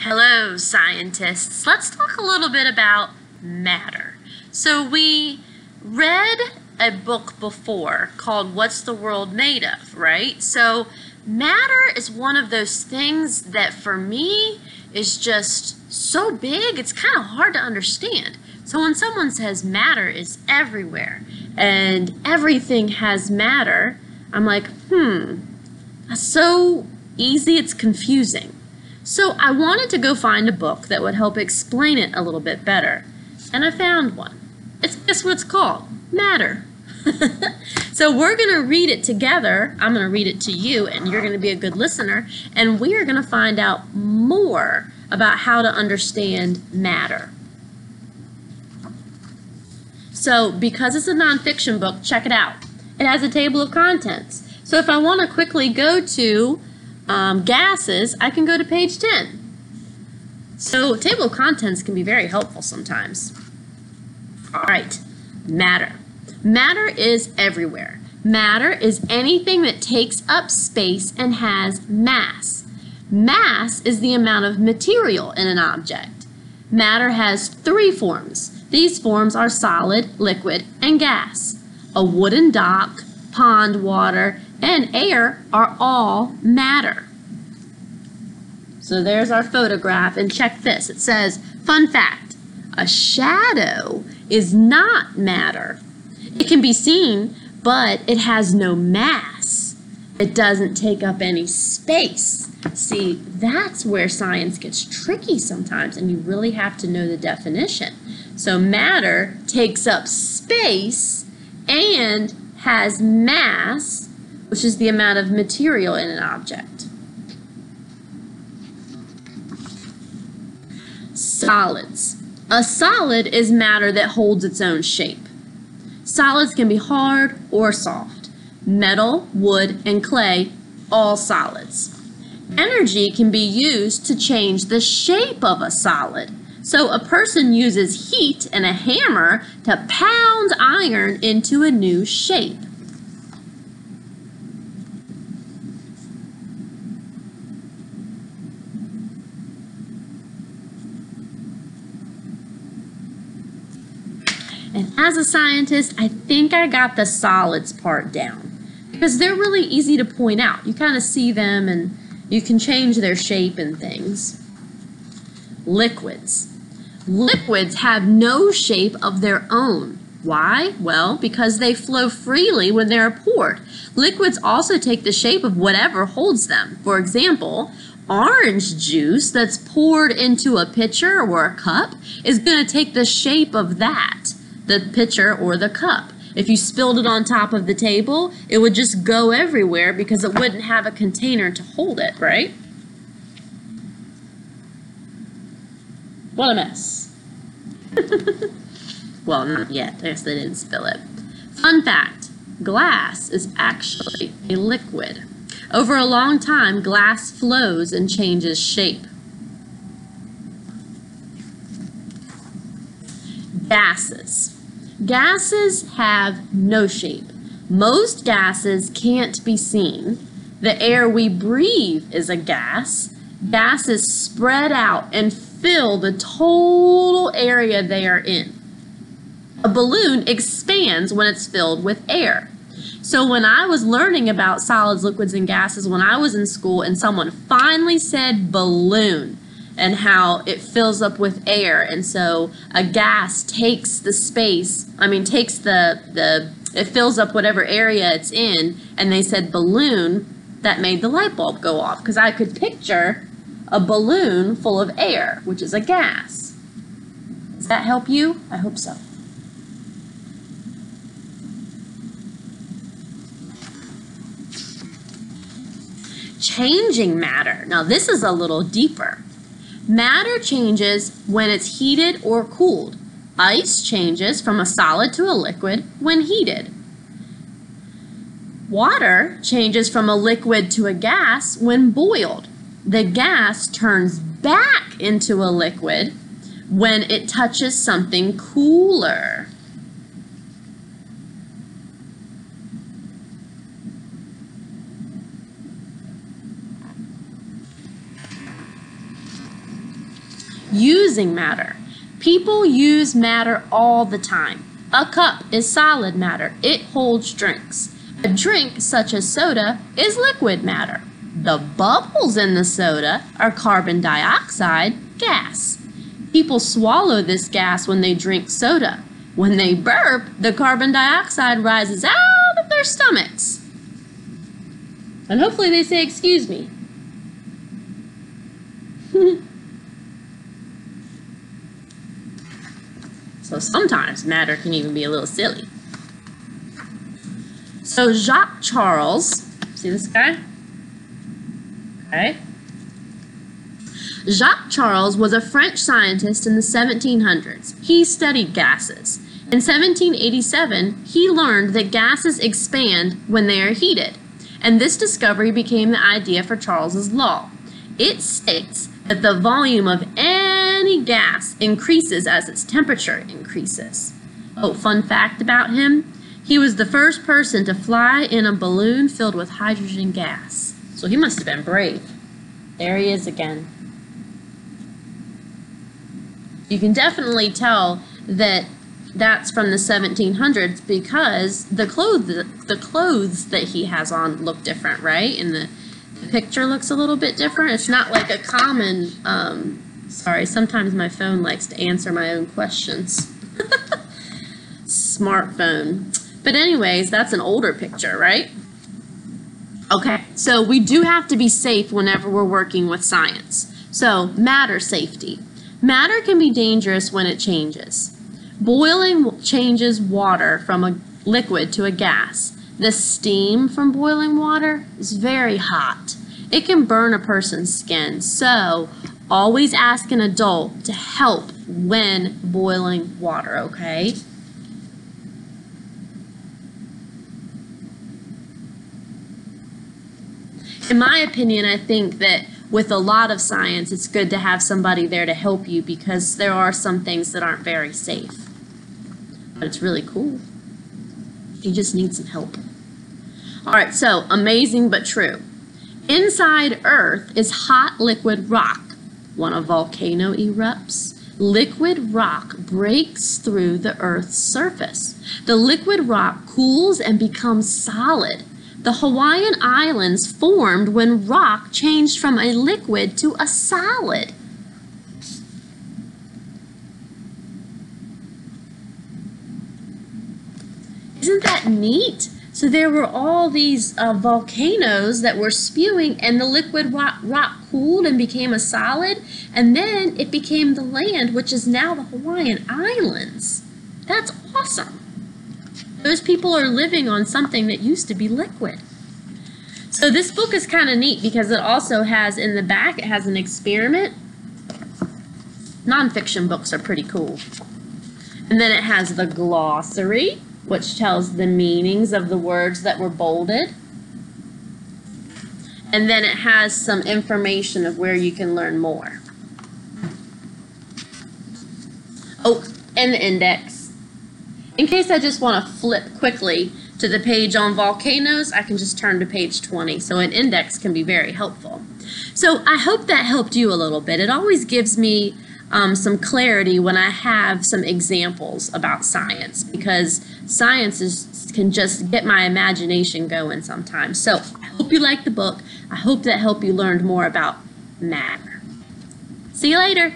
Hello, scientists. Let's talk a little bit about matter. So we read a book before called What's the World Made Of, right? So matter is one of those things that for me is just so big, it's kind of hard to understand. So when someone says matter is everywhere and everything has matter, I'm like, that's so easy, it's confusing. So I wanted to go find a book that would help explain it a little bit better. And I found one. Guess what it's called? Matter. So we're going to read it together. I'm going to read it to you, and you're going to be a good listener. And we are going to find out more about how to understand matter. So because it's a nonfiction book, check it out. It has a table of contents. So if I want to quickly go to gases, I can go to page 10. So table of contents can be very helpful sometimes. All right, matter. Matter is everywhere. Matter is anything that takes up space and has mass. Mass is the amount of material in an object. Matter has three forms. These forms are solid, liquid, and gas. A wooden dock, pond water, and air are all matter. So there's our photograph, and check this. It says, fun fact, a shadow is not matter. It can be seen, but it has no mass. It doesn't take up any space. See, that's where science gets tricky sometimes, and you really have to know the definition. So matter takes up space and has mass, which is the amount of material in an object. Solids. A solid is matter that holds its own shape. Solids can be hard or soft. Metal, wood, and clay, all solids. Energy can be used to change the shape of a solid. So a person uses heat and a hammer to pound iron into a new shape. And as a scientist, I think I got the solids part down because they're really easy to point out. You kind of see them and you can change their shape and things. Liquids. Liquids have no shape of their own. Why? Well, because they flow freely when they're poured. Liquids also take the shape of whatever holds them. For example, orange juice that's poured into a pitcher or a cup is going to take the shape of that, the pitcher or the cup. If you spilled it on top of the table, it would just go everywhere because it wouldn't have a container to hold it, right? What a mess. Well, not yet. I guess they didn't spill it. Fun fact, glass is actually a liquid. Over a long time, glass flows and changes shape. Gases. Gases have no shape. Most gases can't be seen. The air we breathe is a gas. Gases spread out and fill the total area they are in. A balloon expands when it's filled with air. So when I was learning about solids, liquids, and gases when I was in school and someone finally said balloon and how it fills up with air, and so a gas takes the space, it fills up whatever area it's in, and they said balloon, that made the light bulb go off because I could picture a balloon full of air, which is a gas. Does that help you? I hope so. Changing matter. Now this is a little deeper. Matter changes when it's heated or cooled. Ice changes from a solid to a liquid when heated. Water changes from a liquid to a gas when boiled. The gas turns back into a liquid when it touches something cooler. Using matter. People use matter all the time. A cup is solid matter. It holds drinks. A drink, such as soda, is liquid matter. The bubbles in the soda are carbon dioxide gas. People swallow this gas when they drink soda. When they burp, the carbon dioxide rises out of their stomachs. And hopefully they say, "Excuse me." So sometimes matter can even be a little silly. So Jacques Charles, see this guy? Okay. Jacques Charles was a French scientist in the 1700s. He studied gases. In 1787, he learned that gases expand when they are heated, and this discovery became the idea for Charles's law. It states that the volume of any gas increases as its temperature increases. Oh, fun fact about him, he was the first person to fly in a balloon filled with hydrogen gas. So he must have been brave. There he is again. You can definitely tell that that's from the 1700s because the clothes that he has on look different, right? And the picture looks a little bit different. It's not like a common, sorry, sometimes my phone likes to answer my own questions. Smartphone. But anyways, that's an older picture, right? Okay, so we do have to be safe whenever we're working with science. So, matter safety. Matter can be dangerous when it changes. Boiling changes water from a liquid to a gas. The steam from boiling water is very hot. It can burn a person's skin, so always ask an adult to help when boiling water, okay? In my opinion, I think that with a lot of science, it's good to have somebody there to help you because there are some things that aren't very safe. But it's really cool. You just need some help. All right, so amazing but true. Inside Earth is hot liquid rock. When a volcano erupts, liquid rock breaks through the Earth's surface. The liquid rock cools and becomes solid. The Hawaiian Islands formed when rock changed from a liquid to a solid. Isn't that neat? So there were all these volcanoes that were spewing, and the liquid rock cooled and became a solid, and then it became the land, which is now the Hawaiian Islands. That's awesome. Those people are living on something that used to be liquid. So this book is kind of neat because it also has in the back, it has an experiment. Nonfiction books are pretty cool. And then it has the glossary, which tells the meanings of the words that were bolded. And then it has some information of where you can learn more. Oh, and the index. In case I just want to flip quickly to the page on volcanoes, I can just turn to page 20. So an index can be very helpful. So I hope that helped you a little bit. It always gives me some clarity when I have some examples about science, because science can just get my imagination going sometimes. So I hope you liked the book. I hope that helped you learn more about matter. See you later.